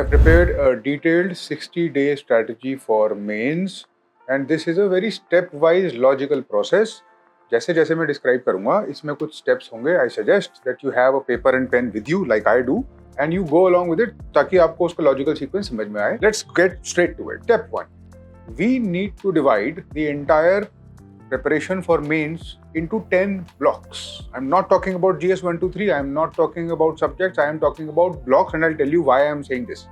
I prepared a detailed 60-day strategy for mains, and this is a very step-wise logical process. जैसे जैसे मैं describe करूंगा इसमें कुछ स्टेप्स होंगे. I suggest that you have a paper and pen with you like I do and you go along with it ताकि आपको उसका लॉजिकल सीक्वेंस समझ में आए. Let's get straight to it. Step 1, we need to divide the entire preparation for mains into 10 blocks. I'm not talking about GS 1, 2, 3. I'm not talking about subjects. I am talking about blocks, and I'll tell you why I am saying this.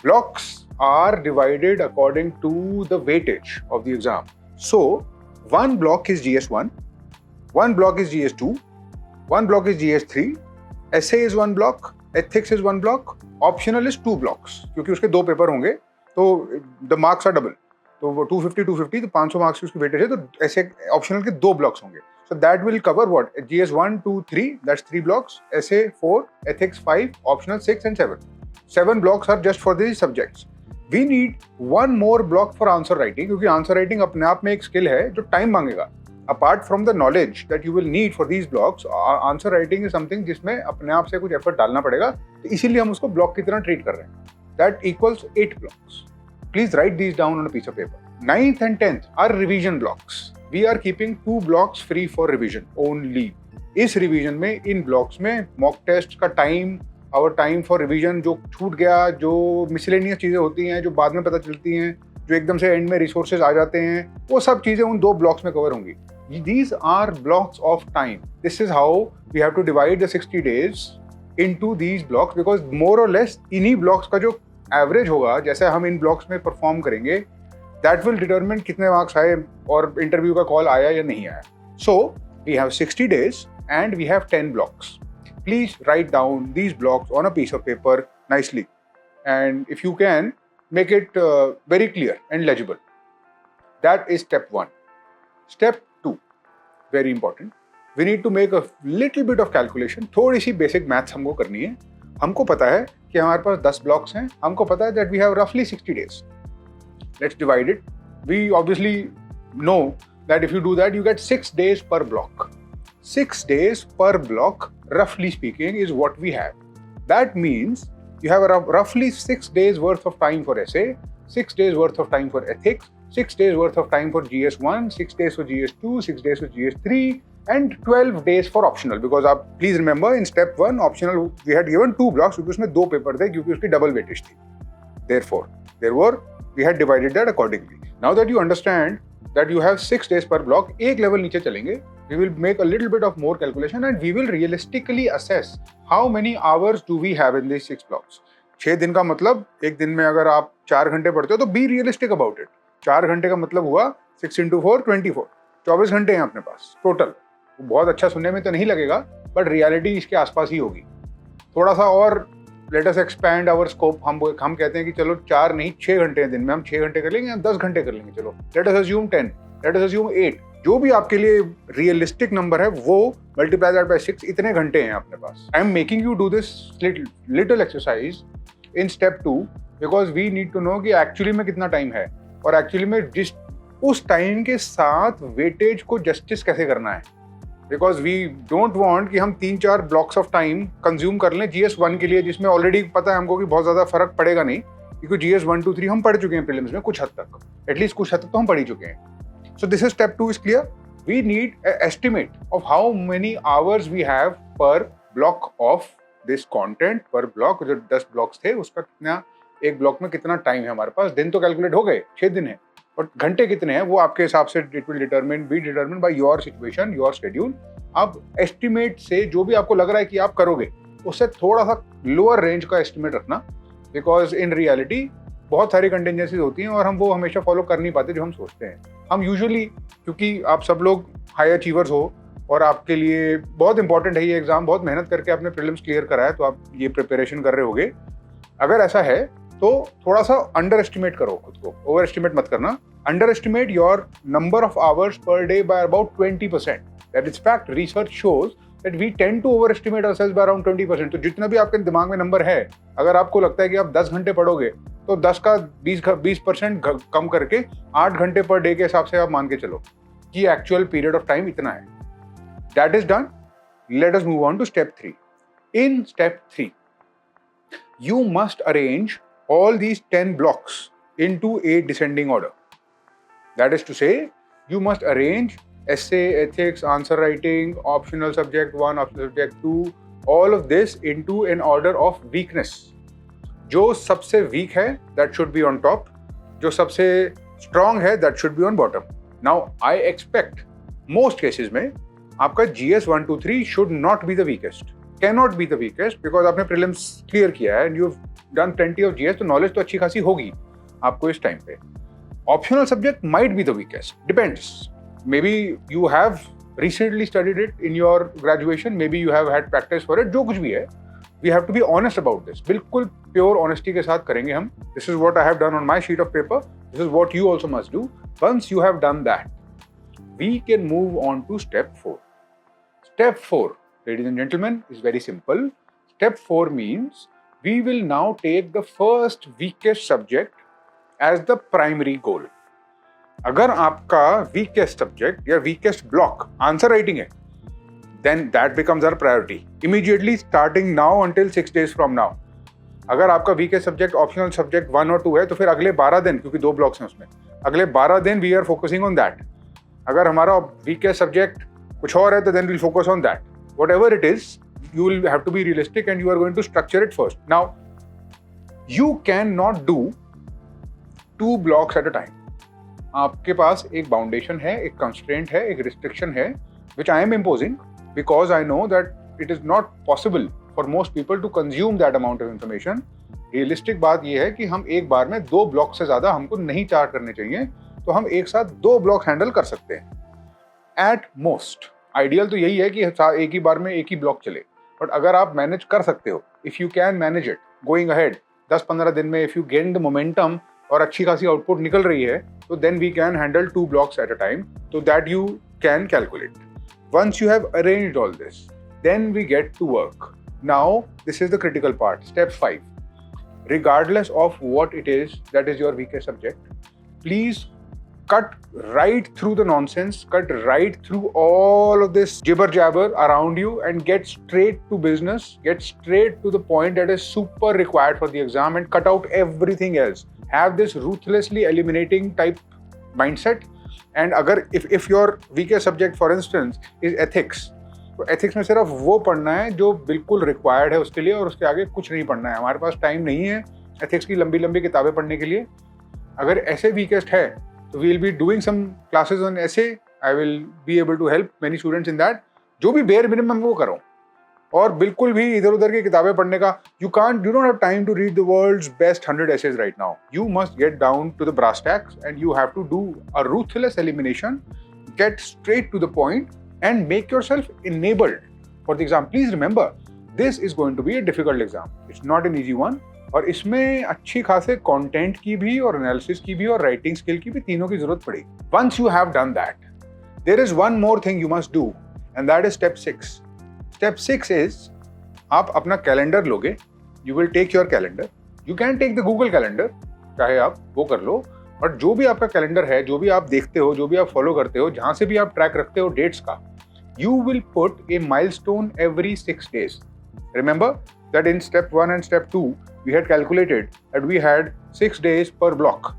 Blocks are divided according to the weightage of the exam. So, one block is GS1, one block is GS2, one block is GS3, essay is one block, ethics is one block, optional is 2 blocks. क्योंकि उसके 2 paper होंगे तो the marks are double. तो वो 250 तो 500 marks की उसकी weightage है, तो ऐसे ऑप्शनल के 2 ब्लॉक्स होंगे. So that will cover what GS 1, 2, 3, that's 3 blocks, essay 4, ethics 5, optional 6 and 7. 7 blocks are just for these subjects. We need one more block for answer writing, क्योंकि आंसर राइटिंग अपने आप में एक स्किल है जो time मांगेगा. Apart from the knowledge that you will need for these blocks, answer writing is something जिसमें अपने आप से कुछ एफर्ट डालना पड़ेगा, तो इसीलिए हम उसको ब्लॉक की तरह ट्रीट कर रहे हैं. That equals 8 blocks. Please write these down on a piece of paper. 9th and 10th are revision blocks. We are keeping 2 blocks free for revision only. इस revision में, इन blocks में mock test का time, our time for revision जो छूट गया, जो miscellaneous चीज़ें होती हैं, जो बाद में पता चलती हैं, जो एकदम से end में resources आ जाते हैं, वो सब चीज़ें उन 2 blocks में cover होंगी. These are blocks of time. This is how we have to divide the 60 days into these blocks, because more or less इन्हीं blocks का जो एवरेज होगा, जैसे हम इन ब्लॉक्स में परफॉर्म करेंगे, दैट विल डिटरमिन कितने मार्क्स आए और इंटरव्यू का कॉल आया या नहीं आया. So we have 60 days and we have 10 blocks. Please write down these blocks on a piece of paper nicely, and if you can make it very clear and legible. That is step 1. Step 2, very important. We need to make a little bit of calculation. थोड़ी सी basic maths हमको करनी है. हमको पता है कि हमारे पास 10 blocks हैं. हमको पता है दैट वी हैव रफली 60 days. Let's divide it. We obviously know that if you do that you get 6 days per block. 6 days per block, roughly speaking, is what we have. That means you have roughly 6 days worth of time for essay, 6 days worth of time for ethics, 6 days worth of time for GS1, 6 days for GS2, 6 days for GS3, and 12 days for optional. Because आप please remember in step 1 optional we had given 2 blocks क्योंकि उसमें 2 paper थे, क्योंकि उसकी double weightage थी. Therefore we had divided that accordingly. Now that you understand that you have 6 days per block, एक level नीचे चलेंगे. We will make a little bit of more calculation and we will realistically assess how many hours do we have in these 6 blocks. 6 दिन का मतलब एक दिन में अगर आप 4 घंटे पढ़ते हो तो be realistic about it. 4 घंटे का मतलब हुआ 6 into 4, 24. 24 घंटे हैं अपने पास टोटल. बहुत अच्छा सुनने में तो नहीं लगेगा, बट रियलिटी इसके आसपास ही होगी. थोड़ा सा और let us expand our scope. हम कहते हैं कि चलो 4 नहीं 6 घंटे हैं दिन में, हम 6 घंटे कर लेंगे, हम 10 घंटे कर लेंगे. चलो let us assume 10, let us assume 8. जो भी आपके लिए रियलिस्टिक नंबर है वो मल्टीप्लाई दैट बाय 6. इतने घंटे हैं अपने पास. I am making you do this little exercise in step 2 because we need to know कि एक्चुअली में कितना टाइम है और एक्चुअली में जिस उस टाइम के साथ वेटेज को जस्टिस कैसे करना है. बिकॉज वी डोंट वांट कि हम 3-4 ब्लॉक्स ऑफ टाइम कंज्यूम कर लें GS1 के लिए, जिसमें ऑलरेडी पता है हमको कि बहुत ज़्यादा फर्क पड़ेगा नहीं, क्योंकि GS 1, 2, 3 हम पढ़ चुके हैं प्रीलिम्स में कुछ हद तक, एटलीस्ट कुछ हद तक तो हम पढ़ ही चुके हैं. So this is step 2 is clear. We need estimate of how many hours we have per block of this content. Per block जो 10 ब्लॉक्स थे उसका कितना, एक ब्लॉक में कितना टाइम है हमारे पास. दिन तो कैलकुलेट हो गए, 6 दिन है, और घंटे कितने हैं वो आपके हिसाब से it will B determine by your situation, your schedule. आप एस्टिमेट से जो भी आपको लग रहा है कि आप करोगे उससे थोड़ा सा लोअर रेंज का एस्टिमेट रखना, बिकॉज इन रियलिटी बहुत सारी कंटिजेंसीज होती हैं और हम वो हमेशा फॉलो कर नहीं पाते जो हम सोचते हैं. हम यूजुअली, क्योंकि आप सब लोग हाई अचीवर्स हो और आपके लिए बहुत इंपॉर्टेंट है ये एग्जाम, बहुत मेहनत करके आपने प्रीलिम्स क्लियर करा है, तो आप ये प्रिपरेशन कर रहे होगे. अगर ऐसा है तो थोड़ा सा अंडर एस्टिमेट करो खुद को, ओवर एस्टिमेट मत करना. Under estimate your number of hours per day by about 20%. That is fact. Research shows that we tend to over estimate ourselves by around 20%. तो जितना भी आपके दिमाग में नंबर है, अगर आपको लगता है कि आप 10 घंटे पढ़ोगे तो 10 का 20% कम करके 8 घंटे पर डे के हिसाब से आप मान के चलो कि एक्चुअल पीरियड ऑफ टाइम इतना है. That is done. Let us move on to step 3. In step 3, you must arrange all these 10 blocks into a descending order. That is to say, you must arrange essay, ethics, answer writing, optional subject 1, optional subject 2, all of this into an order of weakness. जो सबसे weak है, that should be on top. जो सबसे strong है, that should be on bottom. Now, I expect most cases में आपका GS 1, 2, 3 should not be the weakest. Cannot be the weakest because आपने prelims clear किया है and you've done plenty of GS, तो knowledge तो अच्छी खासी होगी आपको इस टाइम पे. Optional subject might be the weakest. Depends. Maybe you have recently studied it in your graduation. Maybe you have had practice for it. जो कुछ भी है, we have to be honest about this. बिल्कुल pure honesty के साथ करेंगे हम. This is what I have done on my sheet of paper. This is what you also must do. Once you have done that, we can move on to step 4. Step 4, ladies and gentlemen, is very simple. Step 4 means we will now take the first weakest subject as the primary goal. अगर आपका weakest subject या weakest block answer writing है, then that becomes our priority. Immediately starting now until 6 days from now. अगर आपका weakest subject optional subject 1 और 2 है, तो फिर अगले 12 दिन, क्योंकि 2 blocks हैं उसमें, अगले 12 दिन we are focusing on that. अगर हमारा weakest subject कुछ और है, तो then we'll focus on that. Whatever it is, you will have to be realistic and you are going to structure it first. Now, you cannot do 2 blocks at a time. आपके पास एक बाउंडेशन है, एक constraint है, एक restriction है, which I am imposing because I know that it is not possible for most people to consume that amount of information. Realistic बात यह है कि हम एक बार में 2 ब्लॉक से ज़्यादा हमको नहीं चार्ट करने चाहिए, तो हम एक साथ 2 ब्लॉक हैंडल कर सकते हैं एट मोस्ट. आइडियल तो यही है कि एक ही बार में एक ही ब्लॉक चले, बट अगर आप मैनेज कर सकते हो, if you can manage it going ahead 10-15 दिन में, if you gain the momentum और अच्छी खासी आउटपुट निकल रही है, तो then we can handle 2 blocks at a time so that you can calculate. Once you have arranged all this, then we get to work. Now, this is the critical part. Step 5. Regardless of what it is that is your weakest subject, please cut right through the nonsense, cut right through all of this jibber jabber around you and get straight to business, get straight to the point that is super required for the exam and cut out everything else. Have this ruthlessly eliminating type mindset. And अगर if your weakest subject for instance is ethics, तो ethics में सिर्फ वो पढ़ना है जो बिल्कुल required है उसके लिए, और उसके आगे कुछ नहीं पढ़ना है. हमारे पास टाइम नहीं है ethics की लंबी लंबी किताबें पढ़ने के लिए. अगर ऐसे weakest है, तो we will be doing some classes on essay. I will be able to help many students in that. जो भी bare minimum वो करो, और बिल्कुल भी इधर उधर की किताबें पढ़ने का you don't have time to read the world's best 100 essays right now. You must get down to the brass tacks and you have to do a ruthless elimination, get straight to the point and make yourself enabled for the exam. Please remember, this is going to be a difficult exam. It's not an easy one. और इसमें अच्छी खासे content की भी और analysis की भी और राइटिंग स्किल की भी, तीनों की जरूरत पड़ेगी. Once you have done that, there is one more thing you must do and that is step 6. Step 6 is आप अपना कैलेंडर लोगे. You will take your calendar. You can take the Google calendar, चाहे आप वो कर लो, but जो भी आपका कैलेंडर है, जो भी आप देखते हो, जो भी आप फॉलो करते हो, जहाँ से भी आप ट्रैक रखते हो डेट्स का, you will put a milestone every 6 days. Remember that in step 1 and step 2, we had calculated that we had 6 days per block.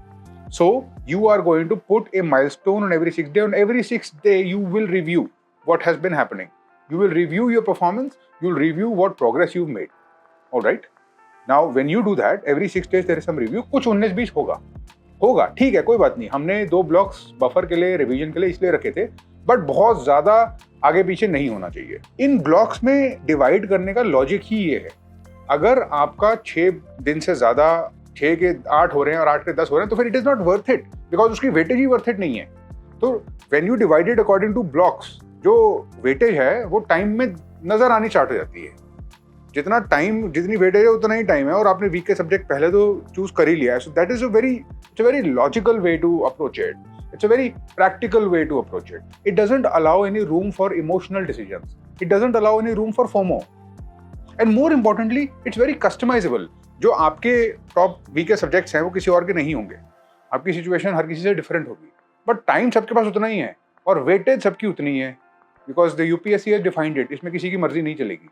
So you are going to put a milestone on every 6 days. On every 6th day, you will review what has been happening. You will review your performance. You will review what progress you've made. All right. Now, when you do that, every 6 days there is some review. कुछ 19-20 होगा, ठीक है, कोई बात नहीं. हमने 2 blocks buffer के लिए, रिवीजन के लिए इसलिए रखे थे, बट बहुत ज्यादा आगे पीछे नहीं होना चाहिए. इन ब्लॉक्स में डिवाइड करने का लॉजिक ही ये है. अगर आपका 6 दिन से ज्यादा, 6 के 8 हो रहे हैं और 8 के 10 हो रहे हैं, तो फिर it is not worth it, because उसकी वेटेज ही वर्थ इट नहीं है. तो when you divided according two blocks, जो वेटेज है वो टाइम में नजर आनी स्टार्ट हो जाती है. जितना टाइम, जितनी वेटेज है उतना ही टाइम है, और आपने वीक के सब्जेक्ट पहले तो चूज कर ही लिया है. So that is a very logical way to approach it. It's a very practical way to approach it. It doesn't allow any room for emotional decisions. It doesn't allow any room for FOMO. And more importantly, it's very customizable. जो आपके top week subjects हैं वो किसी और के नहीं होंगे. आपकी सिचुएशन हर किसी से डिफरेंट होगी, बट टाइम सबके पास उतना ही है और वेटेज सबकी उतनी है, because the UPSC has defined it. इसमें किसी की मर्जी नहीं चलेगी.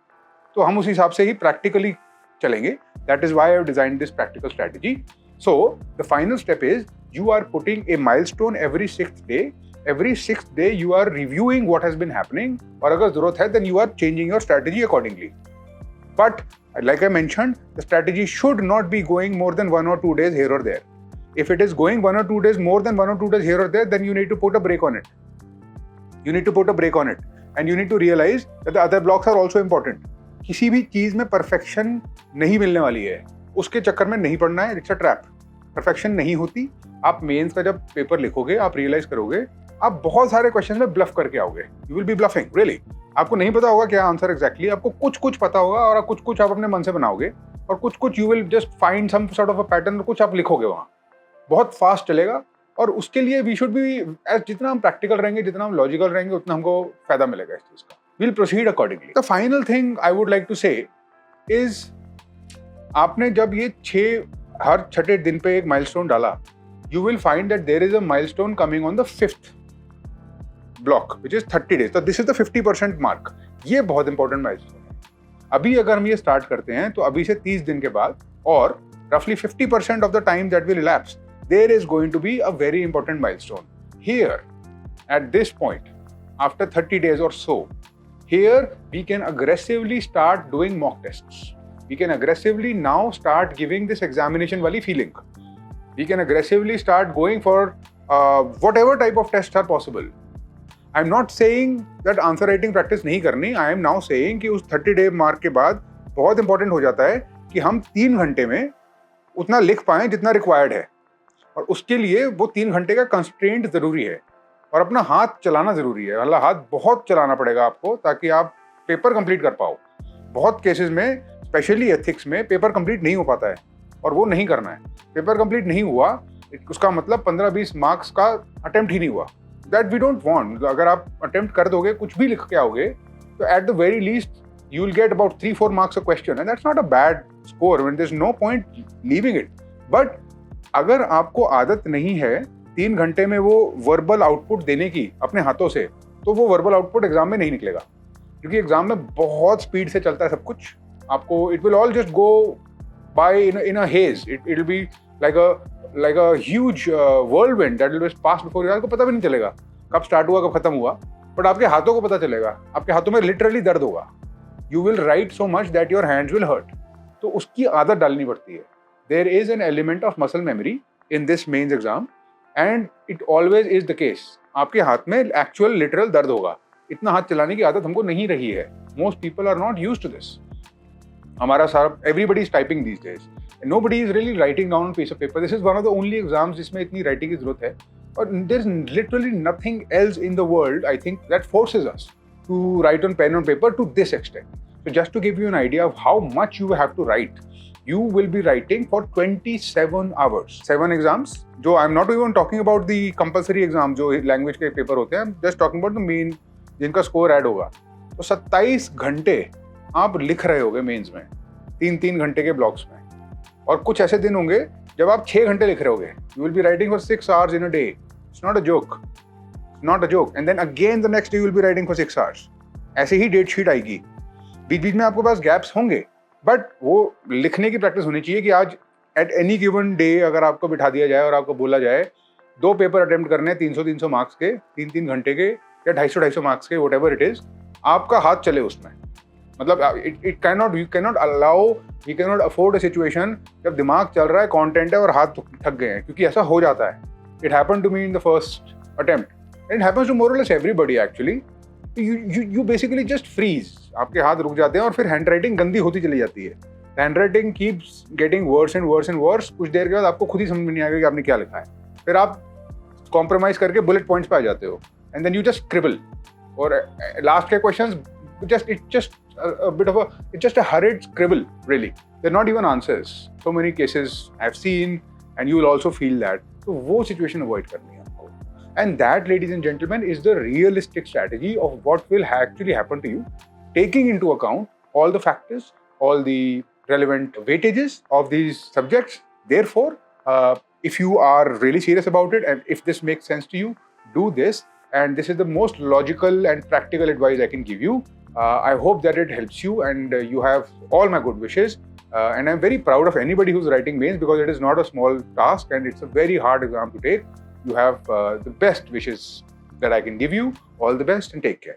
तो हम उस हिसाब से ही प्रैक्टिकली चलेंगे. That is why I have designed this practical strategy. So the final step is you are putting a milestone every 6th day. Every 6th day you are reviewing what has been happening, और अगर जरूरत है then you are changing your strategy accordingly. But like I mentioned, the strategy should not be going more than 1 or 2 days here or there. If it is going 1 or 2 days more than 1 or 2 days here or there, then you need to put a break on it. You need to put a break on it, and you need to realize that the other blocks are also important. किसी भी चीज में perfection नहीं मिलने वाली है, उसके चक्कर में नहीं पड़ना है. It's a trap. परफेक्शन नहीं होती. आप मेंस का जब पेपर लिखोगे आप रियलाइज करोगे आप बहुत सारे क्वेश्चन में ब्लफ करके आओगे. You will be bluffing really. आपको नहीं पता होगा क्या आंसर एग्जैक्टली. आपको कुछ कुछ पता होगा और कुछ कुछ आप अपने मन से बनाओगे और कुछ कुछ you will just find some sort of a pattern. कुछ आप लिखोगे वहाँ. बहुत फास्ट चलेगा और उसके लिए वी शुड बी जितना हम प्रैक्टिकल रहेंगे, जितना हम लॉजिकल रहेंगे, उतना हमको फायदा मिलेगा इस चीज का. We'll proceed accordingly. The final thing I would like to say is आपने जब ये हर 6 दिन पे एक माइलस्टोन डाला, you will find that there is a milestone coming on the 5th block, which is 30 days. So this is the 50% mark. ये बहुत important milestone है. अभी अगर हम ये स्टार्ट करते हैं तो अभी से 30 दिन के बाद और roughly 50% of the time that will elapse, there is going to be a very important milestone. Here, at this point, after 30 days or so, here we can aggressively start doing mock tests. We can aggressively now start giving this examination wali feeling. We can aggressively start going for whatever type of tests are possible. I'm not saying that answer writing practice नहीं करनी. I am now saying कि उस 30 day mark के बाद बहुत important हो जाता है कि हम 3 घंटे में उतना लिख पाएं जितना required है, और उसके लिए वो 3 घंटे का constraint जरूरी है और अपना हाथ चलाना जरूरी है. मतलब हाथ बहुत चलाना पड़ेगा आपको ताकि आप पेपर कंप्लीट कर पाओ. बहुत केसेस में स्पेशली एथिक्स में पेपर कंप्लीट नहीं हो पाता है और वो नहीं करना है. पेपर कंप्लीट नहीं हुआ उसका मतलब 15-20 मार्क्स का अटेम्प्ट ही नहीं हुआ. That we don't want. अगर आप अटेम्प्ट कर दोगे, कुछ भी लिख के आओगे, तो at the very least you will get about 3-4 marks a question and that's not a bad score. There is no point leaving it. But अगर आपको आदत नहीं है 3 घंटे में वो वर्बल आउटपुट देने की अपने हाथों से, तो वो वर्बल आउटपुट एग्जाम में नहीं निकलेगा, क्योंकि एग्जाम में बहुत स्पीड से चलता है सब कुछ. आपको it will all just go by in a haze. It will be like a huge whirlwind that will pass before your. आपको पता भी नहीं चलेगा कब स्टार्ट हुआ कब खत्म हुआ, बट आपके हाथों को पता चलेगा. आपके हाथों में लिटरली दर्द होगा. You will write so much that your hands will hurt. तो उसकी आदत डालनी पड़ती है. There is an element of muscle memory in this mains exam and it always is the case. आपके हाथ में एक्चुअल लिटरल दर्द होगा. इतना हाथ चलाने की आदत हमको नहीं रही है. Most people are not used to this. हमारा सारा everybody is typing these days. Nobody is really writing down on piece of paper. This is one of the only exams जिसमें इतनी राइटिंग की जरूरत है. और there is literally nothing else in the world I think that forces us to write on pen on paper to this extent. So just to give you an idea of how much you have to write, you will be writing for 27 hours. 7 exams. जो I'm not even talking about the compulsory exam जो language के paper होते हैं. I'm just talking about the main जिनका score add होगा. तो 27 घंटे आप लिख रहे होगे मेंस में, 3-3 घंटे के ब्लॉक्स में. और कुछ ऐसे दिन होंगे जब आप 6 घंटे लिख रहे होगे. You will be writing for 6 hours in a day. It's not a joke. It's not a joke. And then again the next day you will be writing for 6 hours. ऐसे ही डेट शीट आएगी. बीच बीच में आपके पास gaps होंगे, but वो लिखने की practice होनी चाहिए कि आज एट एनी गिवन डे अगर आपको बिठा दिया जाए और आपको बोला जाए 2 पेपर अटेम्प्ट करने 300-300 मार्क्स के, 3-3 घंटे के या 250-250 मार्क्स के, व्हाटएवर इट इज, आपका हाथ चले उसमें. मतलब it can not, you can not allow, you can not afford a situation जब दिमाग चल रहा है, कंटेंट है और हाथ थक गए हैं, क्योंकि ऐसा हो जाता है. It happened to me in the first attempt. It happens to more or less everybody actually. You basically just freeze. आपके हाथ रुक जाते हैं और फिर हैंड राइटिंग गंदी होती चली जाती है. Handwriting keeps getting worse and worse and worse. कुछ देर के बाद आपको खुद ही समझ में नहीं आएगा कि आपने क्या लिखा है. फिर आप कॉम्प्रोमाइज करके बुलेट पॉइंट्स पे आ जाते हो and then you just scribble. और लास्ट के questions it's just a hurried scribble really. They're not even answers. So many cases I've seen and you will also feel that. तो वो situation avoid करनी है आपको. And that, ladies and gentlemen, is the realistic strategy of what will actually happen to you, taking into account all the factors, all the relevant weightages of these subjects. Therefore, if you are really serious about it and if this makes sense to you, do this. And this is the most logical and practical advice I can give you. I hope that it helps you and you have all my good wishes. And I'm very proud of anybody who's writing mains because it is not a small task and it's a very hard exam to take. You have the best wishes that I can give you. All the best and take care.